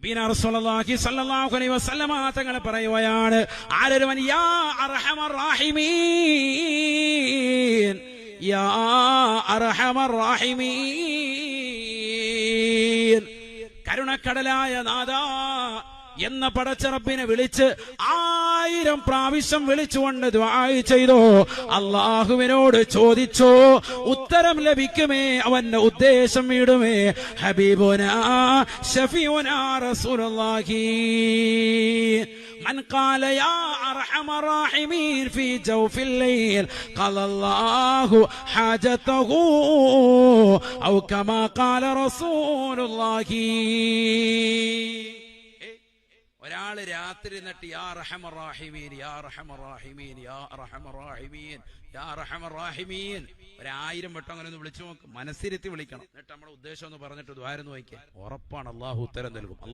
നബിയനാ റസൂലുള്ളാഹി സ്വല്ലല്ലാഹു അലൈഹി വസല്ലമ തങ്ങൾ പറയുകയാണ്, ആരൊരുവൻ യാ അർഹമർ റഹീമീൻ, യാ അർഹമർ റഹീമീൻ, കരുണക്കടലായ നാഥാ എന്ന പടച്ചറബിനെ വിളിച്ച് 1000 പ്രാവശ്യം വിളിച്ചുകൊണ്ട് ദുആ ചെയ്തോ, അല്ലാഹുവിനോട് ചോദിച്ചോ, ഉത്തരം ലഭിക്കുമേ, അവന്റെ ഉദ്ദേശം വീടുമേ. ഹബീബുനാ ശഫീഉനാ റസൂലുള്ളാഹി من قال يا أرحم الراحمين في جوف الليل قال الله حاجته أو كما قال رسول الله. ഒരാള് രാത്രി നട്ട് യാ റഹമർ റഹീമീൻ, യാ റഹമർ റഹീമീൻ, യാ റഹമർ റഹീമീൻ, യാ റഹമർ റഹീമീൻ 1000 വട്ടം അങ്ങനെ ഒന്ന് വിളിച്ചു നോക്ക്. മനസ്സിരുത്തി വിളിക്കണം. എന്നിട്ട് നമ്മുടെ ഉദ്ദേശം ഒന്ന് പറഞ്ഞിട്ട് ദ്വാരം നോക്കിയാൽ ഉറപ്പാണ് അള്ളാഹു ഉത്തരം നൽകും.